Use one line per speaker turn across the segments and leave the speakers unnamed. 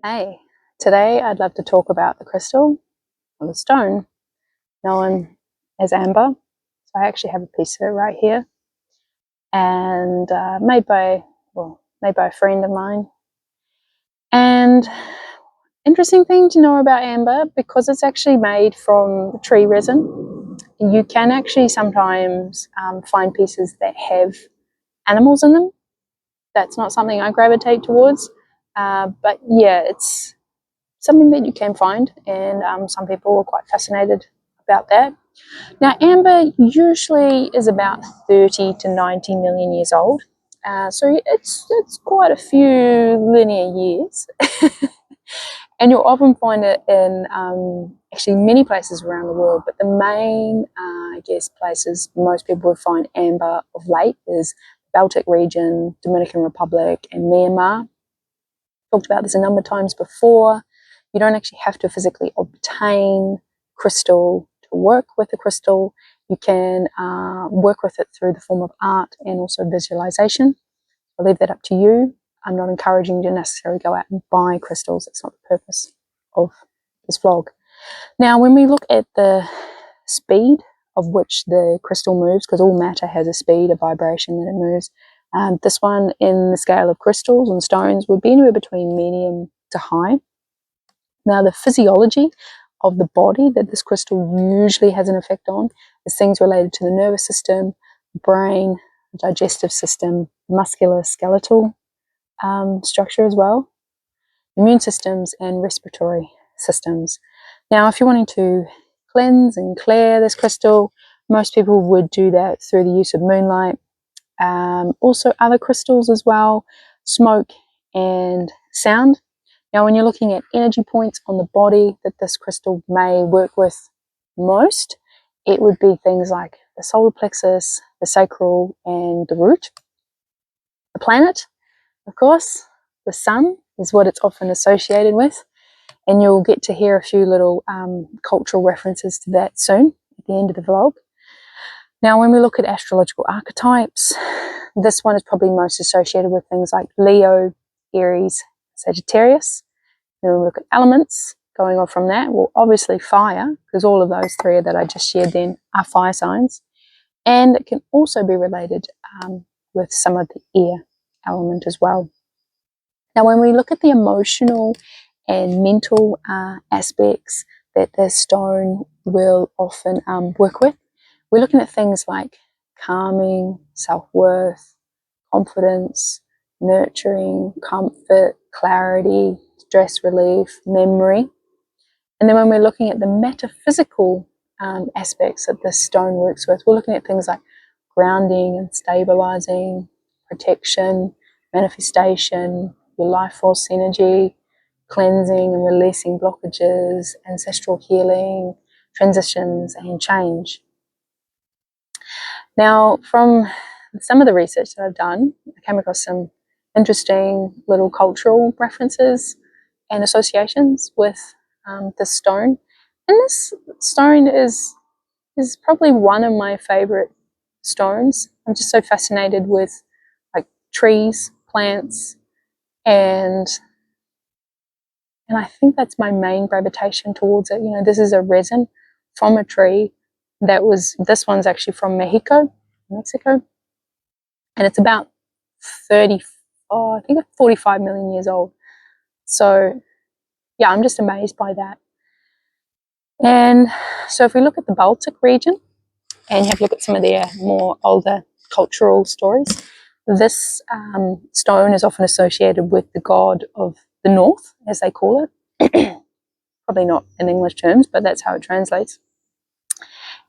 Hey, today I'd love to talk about the crystal or the stone known as amber. So I actually have a piece of it right here, and made by a friend of mine. And interesting thing to know about amber, because it's actually made from tree resin. You can actually sometimes find pieces that have animals in them. That's not something I gravitate towards, but yeah, it's something that you can find, and some people are quite fascinated about that. Now, amber usually is about 30 to 90 million years old, so it's quite a few linear years, and you'll often find it in actually many places around the world. But the main, places most people would find amber of late is Baltic region, Dominican Republic, and Myanmar. Talked about this a number of times before. You don't actually have to physically obtain crystal to work with the crystal. You can work with it through the form of art and also visualization. I'll leave that up to you. I'm not encouraging you to necessarily go out and buy crystals. That's not the purpose of this vlog. Now, when we look at the speed of which the crystal moves, because all matter has a speed, a vibration that it moves, this one in the scale of crystals and stones would be anywhere between medium to high. Now, the physiology of the body that this crystal usually has an effect on is things related to the nervous system, brain, digestive system, musculoskeletal structure as well, immune systems, and respiratory systems. Now, if you're wanting to cleanse and clear this crystal, most people would do that through the use of moonlight. Also other crystals as well, smoke and sound. Now, when you're looking at energy points on the body that this crystal may work with most, it would be things like the solar plexus, the sacral, and the root. The planet, of course, the sun is what it's often associated with, and you'll get to hear a few little cultural references to that soon at the end of the vlog. Now, when we look at astrological archetypes, this one is probably most associated with things like Leo, Aries, Sagittarius. Then we look at elements, going off from that, well, obviously fire, because all of those three that I just shared then are fire signs. And it can also be related with some of the air element as well. Now, when we look at the emotional and mental aspects that the stone will often work with, we're looking at things like calming, self-worth, confidence, nurturing, comfort, clarity, stress relief, memory. And then when we're looking at the metaphysical aspects that this stone works with, we're looking at things like grounding and stabilizing, protection, manifestation, your life force energy, cleansing and releasing blockages, ancestral healing, transitions, and change. Now, from some of the research that I've done, I came across some interesting little cultural references and associations with this stone. And this stone is probably one of my favorite stones. I'm just so fascinated with like trees, plants, and I think that's my main gravitation towards it. You know, this is a resin from a tree this one's actually from Mexico, and it's about 45 million years old. So yeah, I'm just amazed by that. And so if we look at the Baltic region and have a look at some of their more older cultural stories, this stone is often associated with the god of the north, as they call it. Probably not in English terms, but that's how it translates.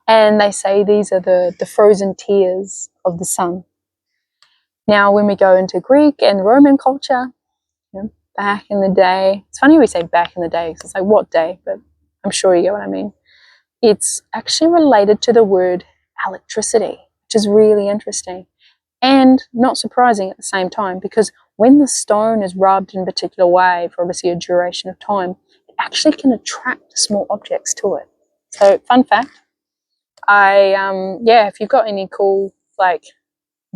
And they say these are the frozen tears of the sun. Now, when we go into Greek and Roman culture, you know, back in the day, it's funny we say back in the day, because it's like, what day? But I'm sure you get what I mean. It's actually related to the word electricity, which is really interesting and not surprising at the same time, because when the stone is rubbed in a particular way for obviously a duration of time, it actually can attract small objects to it. So, fun fact, if you've got any cool like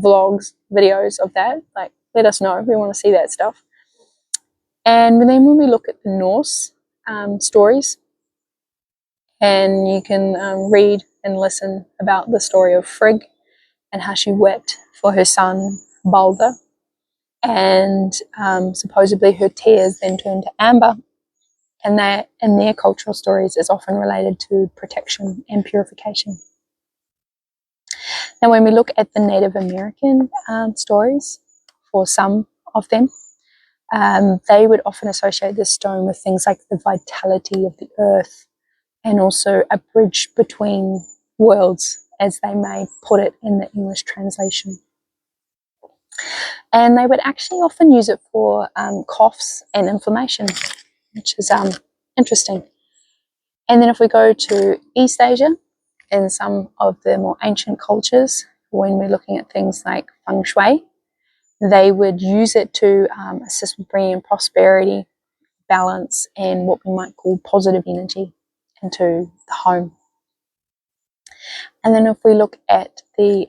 vlogs, videos of that, like let us know. We want to see that stuff. And then when we look at the Norse stories, and you can read and listen about the story of Frigg and how she wept for her son Balder, and supposedly her tears then turned to amber, and that in their cultural stories is often related to protection and purification. Now when we look at the Native American stories, for some of them, they would often associate this stone with things like the vitality of the earth, and also a bridge between worlds, as they may put it in the English translation. And they would actually often use it for coughs and inflammation, which is interesting. And then if we go to East Asia, in some of the more ancient cultures, when we're looking at things like feng shui, they would use it to assist with bringing prosperity, balance, and what we might call positive energy into the home. And then if we look at the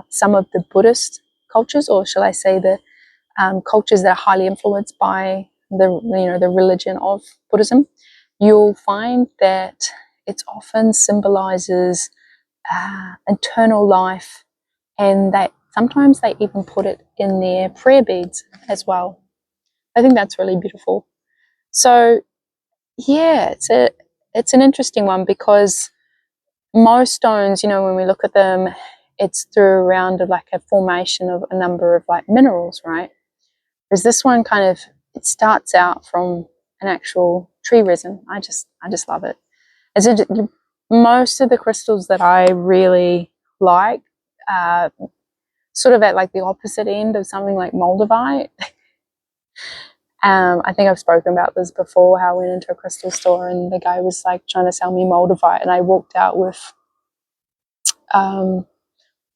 some of the Buddhist cultures, or shall I say the cultures that are highly influenced by the religion of Buddhism, you'll find that it often symbolizes internal life, and that sometimes they even put it in their prayer beads as well. I think that's really beautiful. So yeah, it's an interesting one, because most stones, when we look at them, it's through around like a formation of a number of like minerals, right? Whereas this one it starts out from an actual tree resin. I just love it. Most of the crystals that I really like sort of at like the opposite end of something like moldavite. I think I've spoken about this before, how I went into a crystal store and the guy was like trying to sell me moldavite, and I walked out with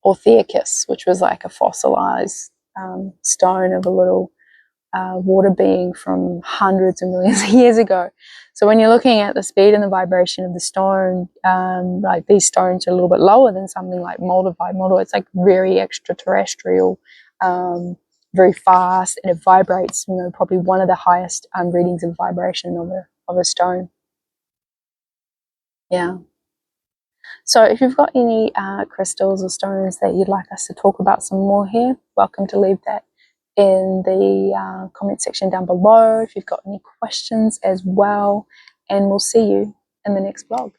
Ortheicus, which was like a fossilized stone of a little water being from hundreds of millions of years ago. So when you're looking at the speed and the vibration of the stone, like these stones are a little bit lower than something like moldavite. Moldavite's like very extraterrestrial, very fast, and it vibrates, probably one of the highest readings of vibration of a stone. Yeah. So if you've got any crystals or stones that you'd like us to talk about some more here, welcome to leave that in the comment section down below if you've got any questions as well, and we'll see you in the next vlog.